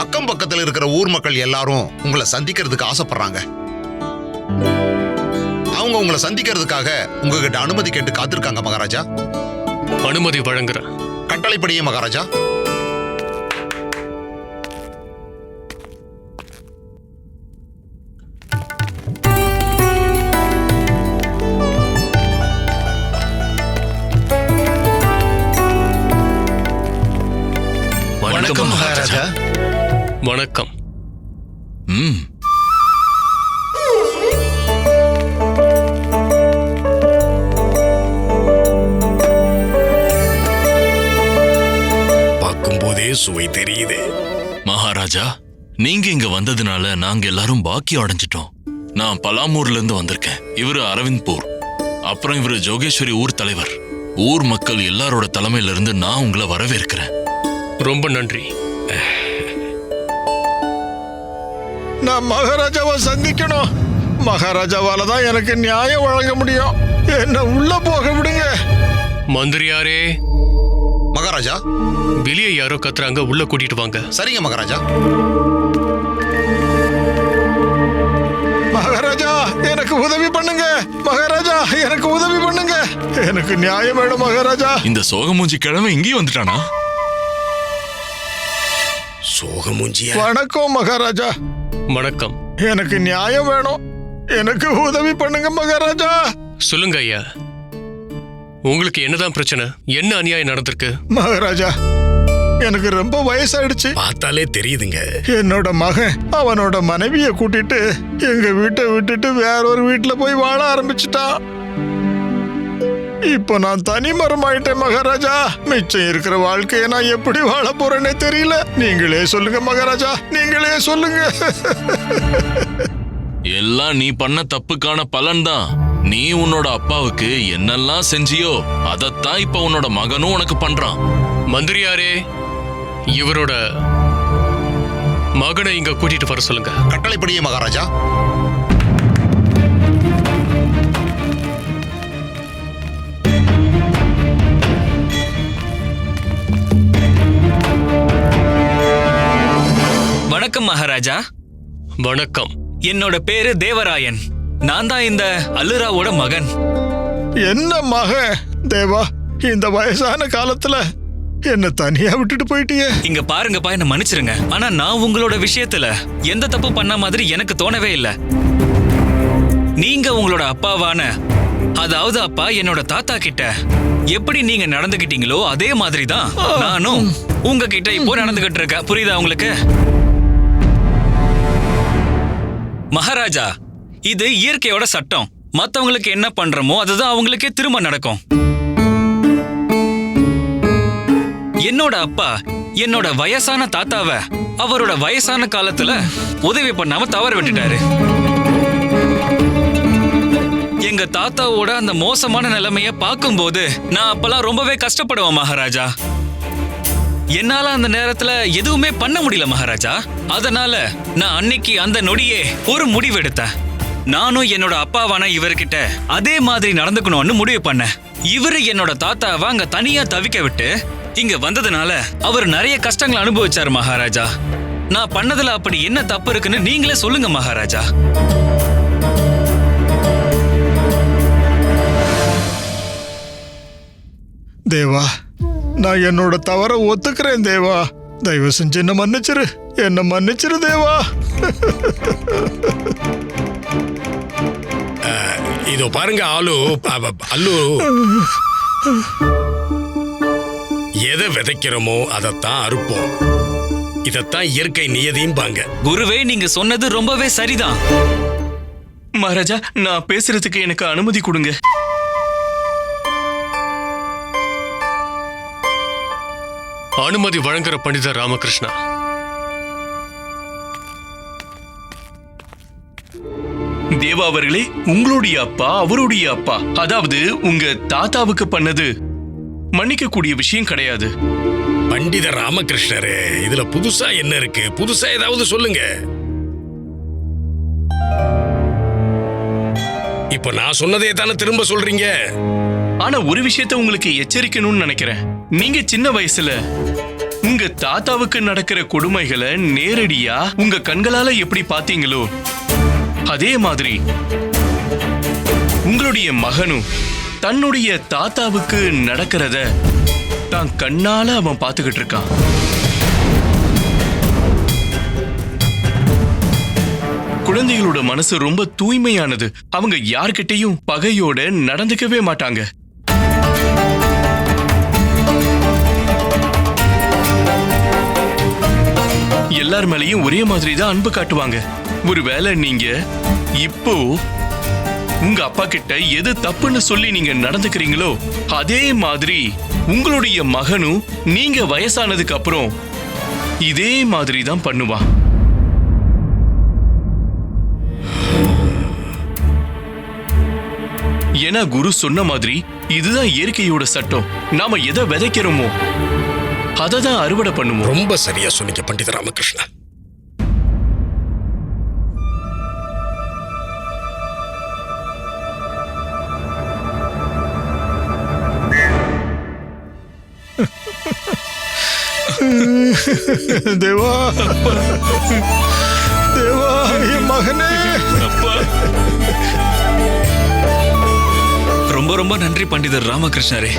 Speaker 10: அக்கம் பக்கத்தில் இருக்கிற ஊர் மக்கள் எல்லாரும் உங்களை சந்திக்கிறதுக்கு ஆசைப்படுறாங்க. அவங்க உங்களை சந்திக்கிறதுக்காக உங்ககிட்ட அனுமதி கேட்டு காத்திருக்காங்க மகாராஜா.
Speaker 4: அனுமதி வழங்குறேன்.
Speaker 10: கட்டளைப்படியே மகாராஜா.
Speaker 4: வணக்கம் மகாராஜா. வணக்கம்.
Speaker 5: பார்க்கும்போதே சுவை தெரியுது.
Speaker 15: மகாராஜா, நீங்க இங்க வந்ததுனால நாங்க எல்லாரும் பாக்கியம் அடைஞ்சிட்டோம். நான் பலாமூர்ல இருந்து வந்திருக்கேன். இவரு அரவிந்த்பூர், அப்புறம் இவரு ஜோகேஸ்வரி ஊர் தலைவர். ஊர் மக்கள் எல்லாரோட தலைமையில இருந்து நான் உங்களை வரவேற்கிறேன்.
Speaker 4: ரொம்ப நன்றி.
Speaker 9: நான் மகாராஜாவை சந்திக்கணும். மகாராஜாவால தான் எனக்கு நியாயம் வழங்க முடியும். என்ன உள்ள போக விடுங்க.
Speaker 4: மந்திரியாரே.
Speaker 10: மகாராஜா,
Speaker 4: வெளியே யாரோ கத்துறாங்க, உள்ள கூட்டிட்டு வாங்க.
Speaker 10: சரிங்க மகாராஜா.
Speaker 9: மகாராஜா, எனக்கு உதவி பண்ணுங்க. மகாராஜா, எனக்கு உதவி பண்ணுங்க. எனக்கு நியாயம் வேணும் மகாராஜா.
Speaker 15: இந்த சோகமூஞ்சி கிழமை இங்கேயும் வந்துட்டானா?
Speaker 5: சோகமூஞ்சியா?
Speaker 9: வணக்கம் மகாராஜா.
Speaker 4: வணக்கம்.
Speaker 9: எனக்கு நியாயம் வேணும். எனக்கு உதவி பண்ணுங்க மகாராஜா.
Speaker 4: சொல்லுங்க ஐயா, உங்களுக்கு என்னதான் பிரச்சனை? என்ன அநியாயம் நடந்திருக்கு?
Speaker 9: மகாராஜா, எனக்கு ரொம்ப வயசாயிடுச்சு.
Speaker 5: பார்த்தாலே தெரியுதுங்க.
Speaker 9: என்னோட மகன் அவனோட மனைவிய கூட்டிட்டு எங்க வீட்டை விட்டுட்டு வேற ஒரு வீட்டுல போய் வாழ ஆரம்பிச்சுட்டான். இப்போ நான் தனி மரம் ஆயிட்டேன் மகாராஜா. மிச்சம் இருக்கிற வாழ்க்கையை நான் எப்படி வாழ போறேன்னே தெரியல. நீங்களே சொல்லுங்க மகாராஜா, நீங்களே சொல்லுங்க.
Speaker 15: எல்லாம் நீ பண்ண தப்புக்கான பலன்தான். நீ உன்னோட அப்பாவுக்கு என்னெல்லாம் செஞ்சியோ அதத்தான் இப்ப உன்னோட மகனும் உனக்கு பண்றான்.
Speaker 4: மந்திரியாரே, இவரோட மகனை இங்க கூட்டிட்டு வர சொல்லுங்க.
Speaker 10: கட்டளைப்படியே மகாராஜா.
Speaker 6: வணக்கம் மகாராஜா.
Speaker 4: வணக்கம்.
Speaker 6: என்னோட பேரு தேவராயன். நான் தான் இந்த அல்லுராவோட மகன்.
Speaker 9: என்ன மகன் தேவா, இந்த வயசான காலத்துல என்ன தனியா விட்டுட்டு போயிட்டியே.
Speaker 6: இங்க பாருங்கப்பா, என்ன மன்னிச்சிருங்க. ஆனா நான் உங்களோட விஷயத்துல எந்த தப்பு பண்ண மாதிரி எனக்கு தோணவே இல்ல. நீங்க உங்களோட அப்பாவான, அதாவது அப்பா என்னோட தாத்தா கிட்ட எப்படி நீங்க நடந்துகிட்டீங்களோ அதே மாதிரி தான் நானும் உங்ககிட்ட இப்போ நடந்துகிட்டு இருக்கேன். புரியுதா உங்களுக்கு? மகாராஜா, இது இயற்கையோட சட்டம். மத்தவங்களுக்கு என்ன பண்றோமோ அதுதான் அவங்களுக்கே திரும்ப நடக்கும். என்னோட அப்பா என்னோட வயசான தாத்தாவை அவரோட வயசான காலத்துல உதவி பண்ணாம தவற விட்டுட்டாரு. எங்க தாத்தாவோட அந்த மோசமான நிலைமைய பார்க்கும்போது நான் அப்பெல்லாம் ரொம்பவே கஷ்டப்படுவேன் மகாராஜா. என்னால அந்த நேரத்துல எதுவுமே பண்ண முடியல மகாராஜா. அதனால நான் அன்னைக்கு அந்த நொடியே ஒரு முடிவு எடுத்தேன். நானும் என்னோட அப்பாவான இவர்கிட்ட அதே மாதிரி நடந்துக்கணும்னு முடிவு பண்ணேன். இவரு என்னோட தாத்தாவை அங்க தனியா தவிக்க விட்டு இங்க வந்ததுனால அவர் நிறைய கஷ்டங்களை அனுபவிச்சாரு மகாராஜா. நான் பண்ணதுல அப்படி என்ன தப்பு இருக்குன்னு நீங்களே சொல்லுங்க மகாராஜா.
Speaker 9: தேவா, நான் என்னோட தவற ஒத்துக்கிறேன் தேவா. தயவு செஞ்சு என்ன மன்னிச்சிரு தேவா.
Speaker 5: இதோ பாருங்க அல்லு, எதை விதைக்கிறோமோ அதைத்தான் அறுப்போம். இதத்தான் இயற்கை நியதிம்பாங்க.
Speaker 6: குருவே, நீங்க சொன்னது ரொம்பவே சரிதான்.
Speaker 7: மகாராஜா, நான் பேசுறதுக்கு எனக்கு அனுமதி கொடுங்க.
Speaker 4: அனுமதி வழங்குற பண்டிதர் ராமகிருஷ்ணா.
Speaker 7: தேவா அவர்களே, உங்களுடைய அப்பா அவருடைய அப்பா, அதாவது உங்க தாத்தாவுக்கு பண்ணது மன்னிக்க கூடிய விஷயம் கிடையாது.
Speaker 5: பண்டிதர் ராமகிருஷ்ணரே, இதுல புதுசா என்ன இருக்கு? புதுசா ஏதாவது சொல்லுங்க. இப்ப நான் சொன்னதே தானே திரும்ப சொல்றீங்க.
Speaker 7: ஆனா ஒரு விஷயத்தை உங்களுக்கு எச்சரிக்கணும்னு நினைக்கிறேன். நீங்க சின்ன வயசுல உங்க தாத்தாவுக்கு நடக்கிற கொடுமைகளை நேரடியா உங்க கண்களால எப்படி பாத்தீங்களோ அதே மாதிரி உங்களுடைய மகனும் தன்னுடைய தாத்தாவுக்கு நடக்கிறத தான் கண்ணால அவன் பார்த்துக்கிட்டு இருக்கான். குழந்தைகளோட மனசு ரொம்ப தூய்மையானது. அவங்க யார்கிட்டையும் பகையோட நடந்துக்கவே மாட்டாங்க. எல்லார் மேலையும் ஒரே மாதிரி தான் அன்பு காட்டுவாங்க. ஒருவேளை நீங்க இப்போ உங்க அப்பா கிட்ட எது தப்புன்னு சொல்லி நீங்க நடந்துக்கிறீங்களோ அதே மாதிரி உங்களுடைய மகனும் நீங்க வயசானதுக்கு அப்புறம் இதே மாதிரி தான் பண்ணுவான். ஏன்னா குரு சொன்ன மாதிரி இதுதான் இயற்கையோட சட்டம். நாம எதை விதைக்கிறோமோ அதை தான் அறுவடை பண்ணுவோம்.
Speaker 5: ரொம்ப சரியா சொன்னீங்க பண்டிதர் ராமகிருஷ்ணா.
Speaker 9: தேவா, தேவா, என் மகனே.
Speaker 6: ரொம்ப ரொம்ப நன்றி பண்டிதர் ராமகிருஷ்ணரே.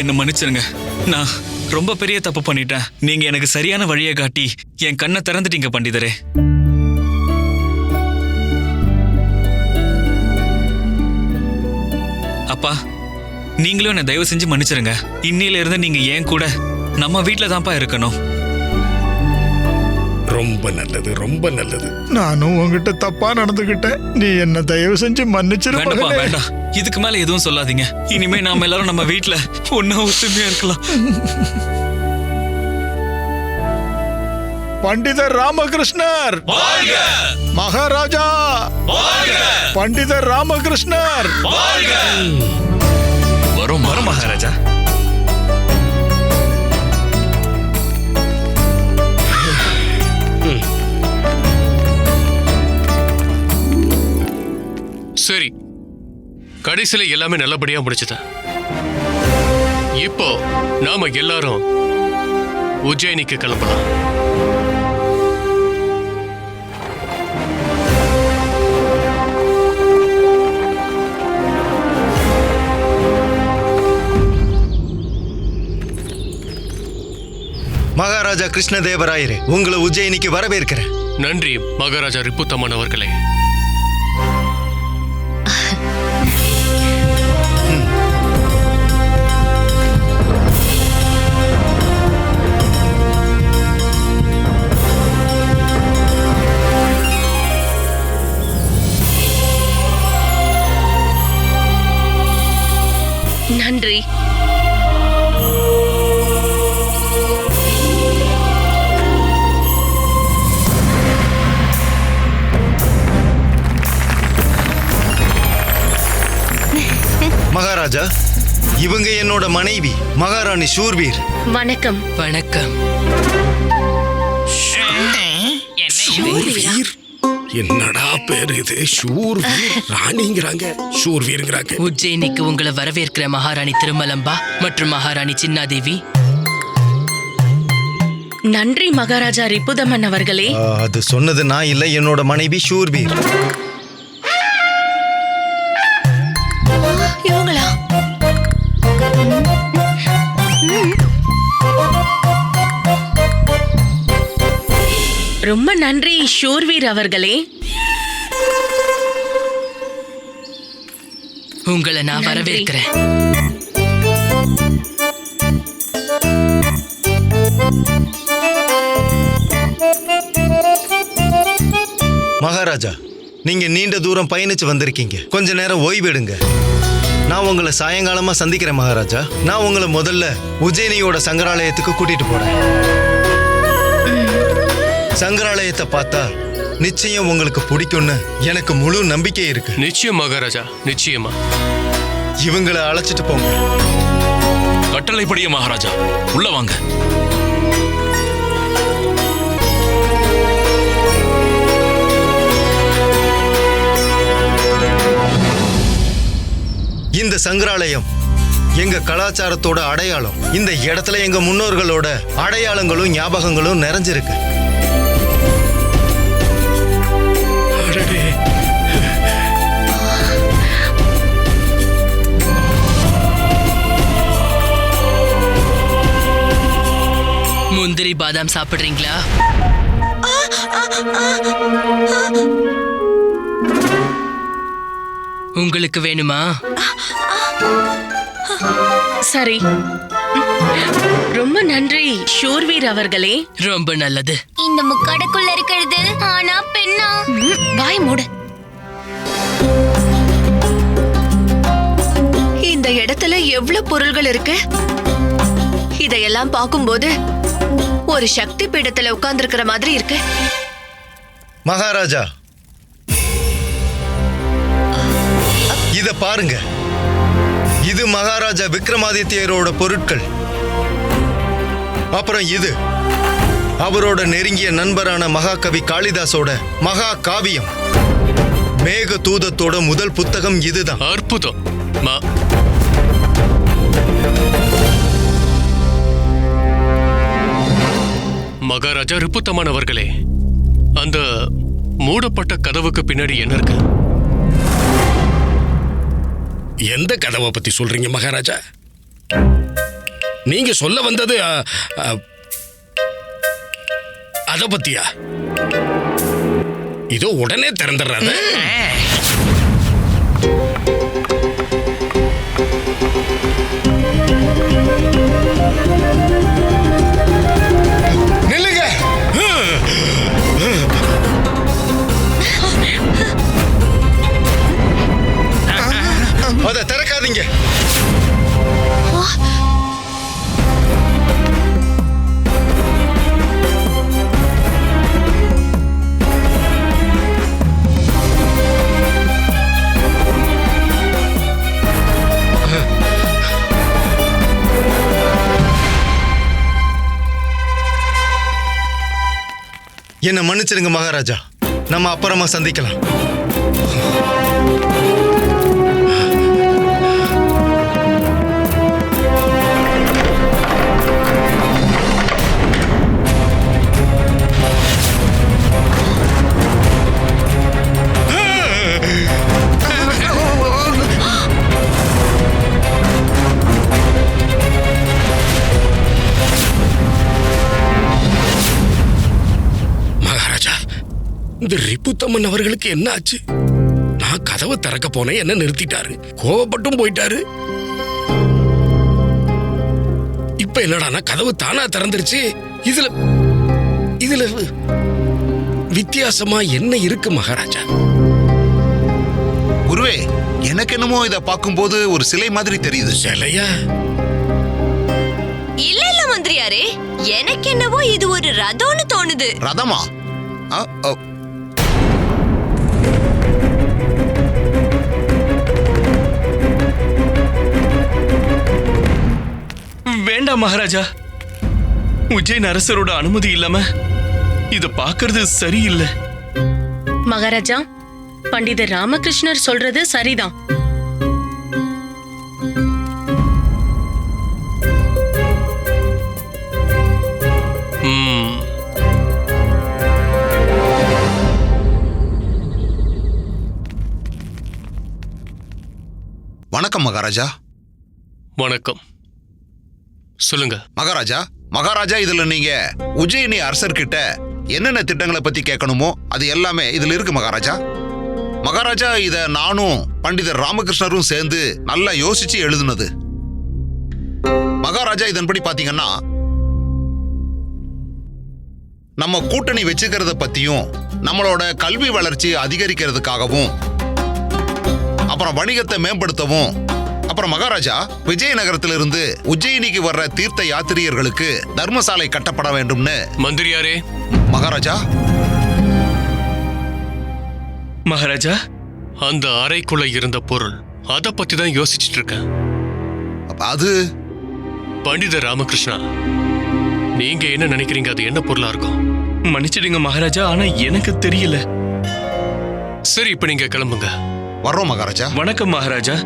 Speaker 6: என்ன மன்னிச்சிருங்க. நான் ரொம்ப பெரிய தப்பு பண்ணிட்டேன். நீங்க எனக்கு சரியான வழியை காட்டி என் கண்ணை திறந்துட்டீங்க பண்டிதரே. அப்பா, நீங்களும் என்ன தயவு செஞ்சு மன்னிச்சிருங்க. இன்னில இருந்து நீங்க ஏன் கூட நம்ம வீட்டுல தான்ப்பா இருக்கணும்.
Speaker 5: ரொம்ப நல்லது, ரொம்ப நல்லது.
Speaker 9: நானும் உங்ககிட்ட தப்பா நடந்துகிட்டேன். நீ என்ன தயவு செஞ்சு மன்னிச்சிரு.
Speaker 6: வேண்டாம், இதுக்கு மேல எதுவும் சொல்லாதீங்க. இனிமே நாம எல்லாரும் நம்ம வீட்டுல ஒன்னா ஒத்துமையா இருக்கலாம்.
Speaker 9: பண்டிதர் ராமகிருஷ்ணர் மகாராஜா, பண்டிதர் ராமகிருஷ்ணர்
Speaker 15: வரும்
Speaker 6: மகாராஜா.
Speaker 4: சரி, கடைசியில எல்லாமே நல்லபடியா முடிச்சது. இப்போ நாம எல்லாரும் உஜ்ஜயினிக்கு கிளம்பலாம்.
Speaker 13: மகாராஜா கிருஷ்ணதேவராயரே, உங்களை உஜ்ஜயினிக்கு வரவேற்கிறேன்.
Speaker 4: நன்றி மகாராஜா ரிப்புத்தம்மன் அவர்களே.
Speaker 8: நன்றி.
Speaker 13: மகாராஜா, இவங்க என்னோட மனைவி மகாராணி ஷூர்வீர்.
Speaker 8: வணக்கம்.
Speaker 11: வணக்கம்.
Speaker 5: என்னடா பேரு இது? ஷூர்வீர் ராணிங்கிறாங்க, ஷூர்வீர்ங்கிறாங்க.
Speaker 11: உஜ்ஜயினிக்கு உங்களை வரவேற்கிற மகாராணி திருமலம்பா மற்றும் மகாராணி சின்னாதேவி.
Speaker 8: நன்றி மகாராஜா ரிப்புதமன் அவர்களே.
Speaker 13: அது சொன்னது நான் இல்ல, என்னோட மனைவி ஷூர்வீர்.
Speaker 8: இவங்களா? ரொம்ப நன்றி ஷூர்வீர் அவர்களே.
Speaker 11: உங்களை நான் வரவேற்கிறேன்.
Speaker 13: மகாராஜா, நீங்க நீண்ட தூரம் பயணிச்சு வந்திருக்கீங்க, கொஞ்ச நேரம் ஓய்வெடுங்க. நான் உங்களை சாயங்காலமா சந்திக்கிறேன் மகாராஜா. நான் உங்களை முதல்ல உஜ்ஜயினியோட சங்கராலயத்துக்கு கூட்டிட்டு போறேன். சங்கராலயத்தை பார்த்தா நிச்சயம் உங்களுக்கு பிடிக்கும்னு எனக்கு முழு நம்பிக்கை இருக்கு.
Speaker 4: நிச்சயம் மகாராஜா, நிச்சயமா.
Speaker 13: இவங்களை அழைச்சிட்டு போங்க.
Speaker 15: கட்டளைப்படியே மகாராஜா, உள்ள வாங்க.
Speaker 13: இந்த சங்கராலயம் எங்க கலாச்சாரத்தோட அடையாளம். இந்த இடத்துல எங்க முன்னோர்களோட அடையாளங்களும் ஞாபகங்களும் நிறைஞ்சிருக்கு.
Speaker 11: முந்திரி பாதாம் சாப்பிடுறீங்களா? உங்களுக்கு வேணுமா?
Speaker 8: சரி, ரொம்ப நன்றி ஷூர்வீர் அவர்களே.
Speaker 11: ரொம்ப நல்லது.
Speaker 12: இந்த முக்காடுக்குள்ள இருக்கிறது ஆனா பெண்ணா?
Speaker 8: வாய் மூடு. இந்த இடத்துல எவ்வளவு பொருள்கள் இருக்கு. இதையெல்லாம் பார்க்கும்போது ஒரு சக்தி பீடத்துல உட்கார்ந்திருக்கிற மாதிரி இருக்கு.
Speaker 13: மகாராஜா, இத பாருங்க. இது மகாராஜா விக்ரமாதித்யரோட பொருட்கள். அப்புறம் இது அவரோட நெருங்கிய நண்பரான மகாகவி காளிதாசோட மகா காவியம். மேக தூதத்தோட முதல் புத்தகம் இதுதான்.
Speaker 4: அற்புதம். மகாராஜா ரிப்புத்தமன் அவர்களே, அந்த மூடப்பட்ட கதவுக்கு பின்னாடி என்ன இருக்கு?
Speaker 5: எந்த கதவை பத்தி சொல்றீங்க மகாராஜா? நீங்க சொல்ல வந்தது அத பத்தியா? இதோ உடனே திறந்துடுறாரு.
Speaker 9: நில்லுங்க.
Speaker 13: அதை திறக்காதீங்க. என்ன மன்னிச்சிருங்க மகாராஜா, நம்ம அப்புறமா சந்திக்கலாம்.
Speaker 5: இந்த ரிப்புத்தம்மன் அவர்களுக்கு என்ன ஆச்சு? நான் கதவை திறக்க போனேன், என்ன நிறுத்திட்டாரு, கோவப்பட்டும் போயிட்டாரு. இப்ப என்னடா கதவு தானா திறந்துருச்சு. இதுல வித்தியாசமா என்ன இருக்கு மகாராஜா?
Speaker 10: குருவே, எனக்கு என்னமோ இத பார்க்கும்போது ஒரு சிலை மாதிரி தெரியுது.
Speaker 5: சிலையா?
Speaker 12: இல்ல இல்ல மந்திரியாரே, எனக்கு என்னவோ இது ஒரு ரதம்னு தோணுது.
Speaker 10: ரதமா?
Speaker 7: வேண்டாம் மகாராஜா. உஜ்ஜைன் அரசரோட அனுமதி இல்லாம இத பாக்குறது சரியில்லை.
Speaker 8: மகாராஜா, பண்டிதர் ராமகிருஷ்ணர் சொல்றது சரிதான்.
Speaker 10: வணக்கம் மகாராஜா.
Speaker 4: வணக்கம், சொல்லுங்க.
Speaker 10: மகாராஜா, இதுல நீங்க உஜ்ஜயினி அரசர்கிட்ட என்னென்ன திட்டங்களை பத்தி கேட்கணுமோ அது எல்லாமே இதுல இருக்கு மகாராஜா. மகாராஜா, இத நானும் பண்டிதர் ராமகிருஷ்ணரும் சேர்ந்து நல்லா யோசிச்சு எழுதுனது. மகாராஜா, இதன்படி பாத்தீங்கன்னா நம்ம கூட்டணி வச்சுக்கிறத பத்தியும், நம்மளோட கல்வி வளர்ச்சி அதிகரிக்கிறதுக்காகவும், அப்புறம் வணிகத்தை மேம்படுத்தவும், அப்புறம் மகாராஜா, விஜயநகரத்திலிருந்து உஜ்ஜயினிக்கு வர்ற தீர்த்த யாத்திரியர்களுக்கு தர்மசாலை கட்டப்பட வேண்டும்னு.
Speaker 4: மந்திரியாரே.
Speaker 7: மகாராஜா,
Speaker 4: அந்த அறைக்குள்ள இருந்த பொருள், அத பத்தி தான் யோசிச்சுட்டு இருக்கேன்.
Speaker 10: அது
Speaker 4: பண்டிதர் ராமகிருஷ்ணா, நீங்க என்ன நினைக்கிறீங்க? அது என்ன பொருளா இருக்கும்?
Speaker 7: மன்னிச்சிடுங்க மகாராஜா, ஆனா எனக்கு தெரியல.
Speaker 4: சரி, இப்ப நீங்க கிளம்புங்க.
Speaker 10: வர்றோம் மகாராஜா.
Speaker 7: வணக்கம் மகாராஜா.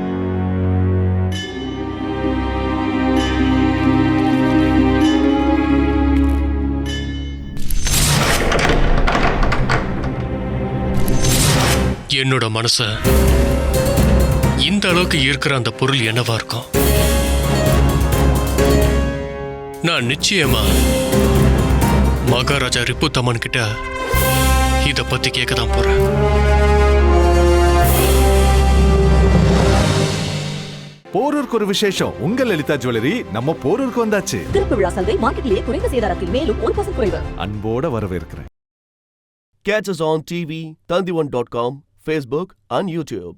Speaker 4: என்னோட மனச இந்த அளவுக்கு இருக்கிற அந்த பொருள் என்னவா இருக்கும்? நான் நிச்சயமா மகாராஜா ரிப்புத்தம்மன் கிட்ட இத பத்தி கேட்கதான் போறேன்.
Speaker 1: போரூருக்கு ஒரு விசேஷம். உங்கள் லலிதா ஜுவல்லரி நம்ம போரூருக்கு வந்தாச்சு.
Speaker 2: திறப்பு விழா சலுகை மார்க்கெட்டிலேயே குறைந்த சேதாரத்தில் மேலும் 1% குறைவு.
Speaker 1: அன்போட வரவேற்கிறேன்.
Speaker 3: Catch us on TV, Tandivan.com, Facebook and YouTube.